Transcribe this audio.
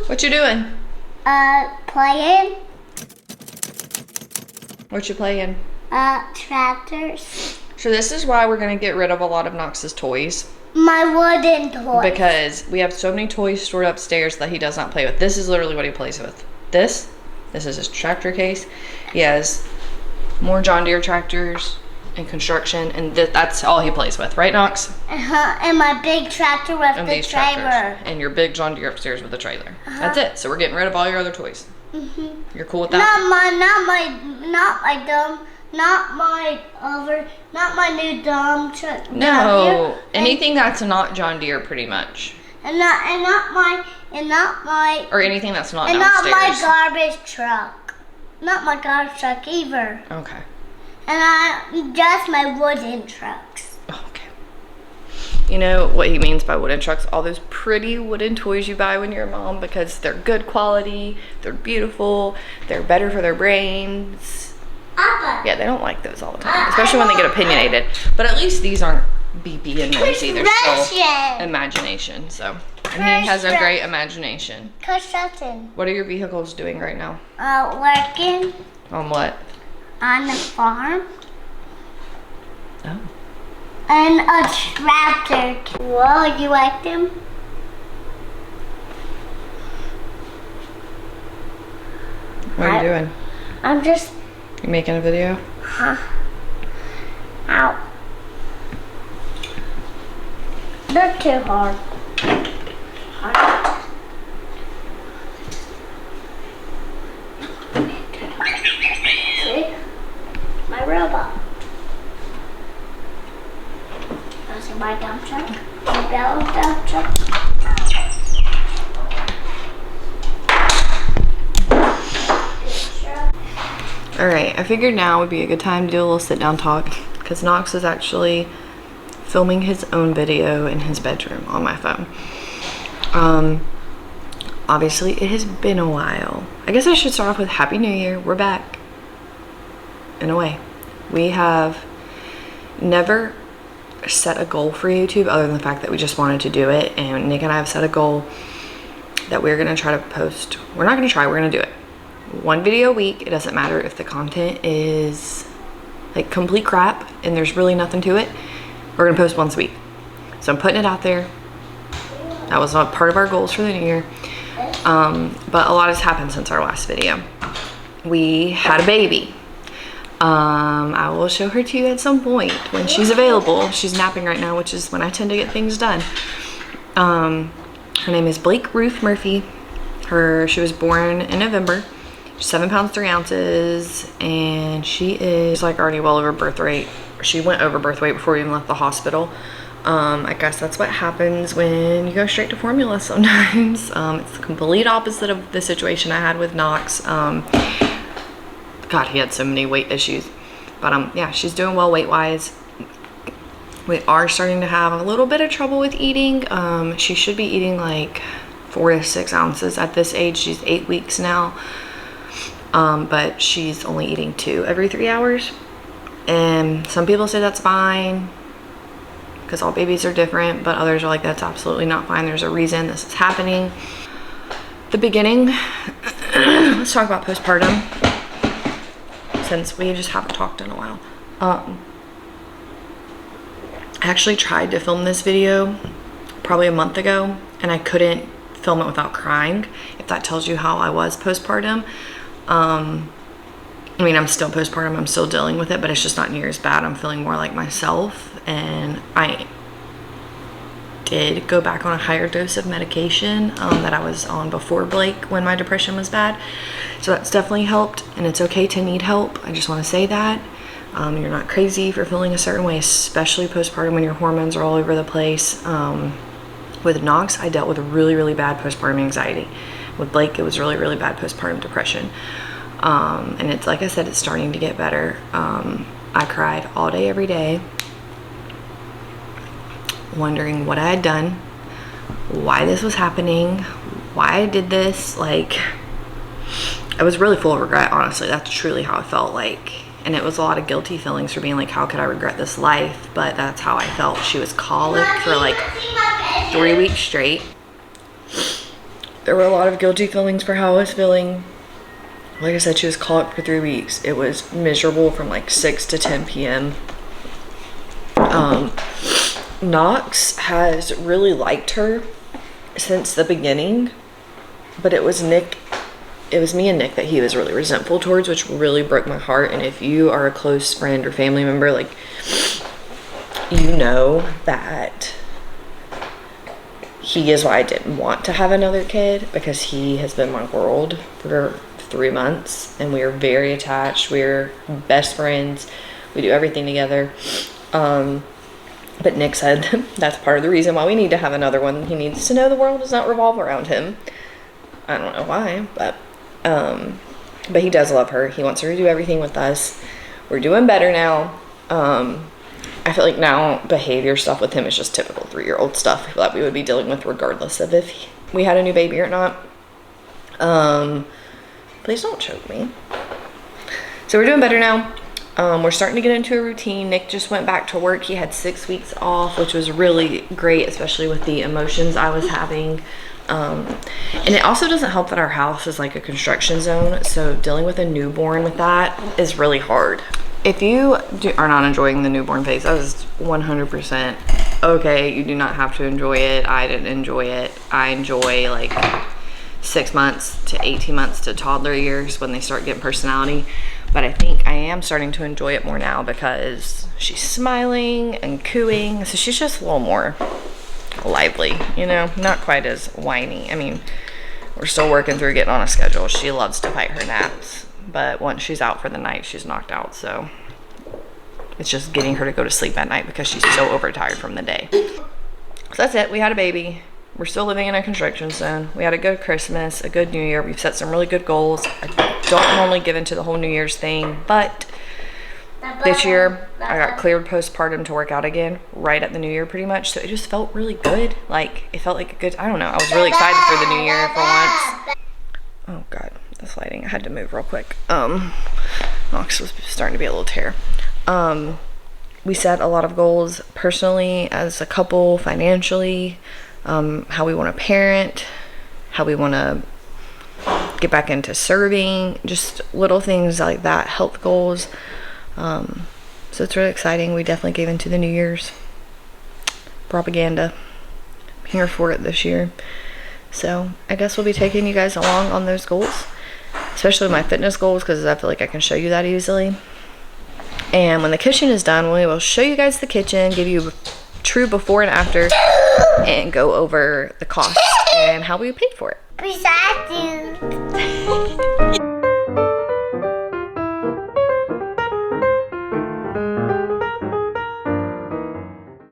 What you doing? Playing. What you playing? Tractors. So this is why we're gonna get rid of a lot of Knox's toys. My wooden toys. Because we have so many toys stored upstairs that he does not play with. This is literally what he plays with. This is his tractor case. He has more John Deere tractors and construction, and that's all he plays with, right, Knox? And my big tractor with And the these trailer. tractors. And your big John Deere upstairs with the trailer. That's it. So we're getting rid of all your other toys. You're cool with that? Not my new dump truck. No, anything that's not John Deere, pretty much. And not my Or anything that's not and downstairs. not my garbage truck. Not my garbage truck either. Okay. And just my wooden trucks. Okay. You know what he means by wooden trucks? All those pretty wooden toys you buy when you're a mom because they're good quality, they're beautiful, they're better for their brains. Yeah, they don't like those all the time, especially when they get opinionated. But at least these aren't beepy and noisy. They're still imagination. So, and he has a great imagination. Construction. What are your vehicles doing right now? Working On what? on the farm. Oh. And a tractor. Whoa, you like them? What are you doing? I'm just. You making a video? Huh? Ow. They're too hard. See? My robot. That's my dump truck. My yellow dump truck. All right, I figured now would be a good time to do a little sit down talk because Knox is actually filming his own video in his bedroom on my phone. Obviously it has been a while. I guess I should start off with Happy New Year. We're back. In a way. We have never set a goal for YouTube other than the fact that we just wanted to do it, and Nick and I have set a goal that we're gonna try to post. We're not gonna try, we're gonna do it. One video a week. It doesn't matter if the content is like complete crap and there's really nothing to it. We're gonna post once a week. So I'm putting it out there. That was a part of our goals for the new year. But a lot has happened since our last video. We had a baby. I will show her to you at some point when she's available. She's napping right now, which is when I tend to get things done. Her name is Blake Ruth Murphy. She was born in November. 7 pounds 3 ounces, and she is like already well over birth weight. She went over birth weight before we even left the hospital. I guess that's what happens when you go straight to formula sometimes. It's the complete opposite of the situation I had with Knox. God, he had so many weight issues. But yeah, she's doing well weight wise. We are starting to have a little bit of trouble with eating. She should be eating like 4 to 6 ounces at this age. She's 8 weeks now. But she's only eating 2 every 3 hours. And some people say that's fine because all babies are different, but others are like, that's absolutely not fine. There's a reason this is happening. The beginning, let's talk about postpartum since we just haven't talked in a while. I actually tried to film this video probably a month ago and I couldn't film it without crying, if that tells you how I was postpartum. I mean, I'm still postpartum, I'm still dealing with it, but it's just not near as bad. I'm feeling more like myself, and I did go back on a higher dose of medication that I was on before Blake when my depression was bad. So that's definitely helped, and it's okay to need help. I just want to say that. You're not crazy for feeling a certain way, especially postpartum when your hormones are all over the place. With Knox, I dealt with really, really bad postpartum anxiety. With Blake, it was really, really bad postpartum depression. And it's like I said, it's starting to get better. I cried all day, every day, wondering what I had done, why this was happening, why I did this. Like, I was really full of regret, honestly. That's truly how I felt like. And it was a lot of guilty feelings for being like, how could I regret this life? But that's how I felt. She was colic for like 3 weeks straight. there were a lot of guilty feelings for how I was feeling. Like I said, she was colic for 3 weeks. It was miserable from like 6 to 10 p.m. Knox has really liked her since the beginning, but it was me and Nick that he was really resentful towards, which really broke my heart. And if you are a close friend or family member, like, you know that he is why I didn't want to have another kid, because he has been my world for 3 months and we are very attached. We're best friends. We do everything together. But Nick said that's part of the reason why we need to have another one. He needs to know the world does not revolve around him. I don't know why, but he does love her. He wants her to do everything with us. We're doing better now. I feel like now behavior stuff with him is just typical 3-year-old stuff that we would be dealing with regardless of if we had a new baby or not. Please don't choke me. So we're doing better now. We're starting to get into a routine. Nick just went back to work. He had 6 weeks off, which was really great, especially with the emotions I was having. And it also doesn't help that our house is like a construction zone, so dealing with a newborn with that is really hard. If you are not enjoying the newborn phase, that is 100% okay. You do not have to enjoy it. I didn't enjoy it. I enjoy like 6 months to 18 months to toddler years when they start getting personality. But I think I am starting to enjoy it more now because she's smiling and cooing. So she's just a little more lively, you know, not quite as whiny. I mean, we're still working through getting on a schedule. She loves to fight her naps, but once she's out for the night, she's knocked out. So it's just getting her to go to sleep at night because she's so overtired from the day. So that's it. We had a baby. We're still living in a construction zone. We had a good Christmas, a good New Year. We've set some really good goals. I don't normally give into the whole New Year's thing, but this year I got cleared postpartum to work out again right at the New Year pretty much. So it just felt really good. Like, it felt like a good, I don't know. I was really excited for the New Year for once. Oh God, this lighting. I had to move real quick. Knox was starting to be a little tear. We set a lot of goals personally, as a couple, financially, how we want to parent, how we want to get back into serving, just little things like that, health goals. So it's really exciting. We definitely gave into the New Year's propaganda. I'm here for it this year. So I guess we'll be taking you guys along on those goals, especially my fitness goals, because I feel like I can show you that easily. And when the kitchen is done, we will show you guys the kitchen, give you true before and after, and go over the cost and how we paid for it. Besides you.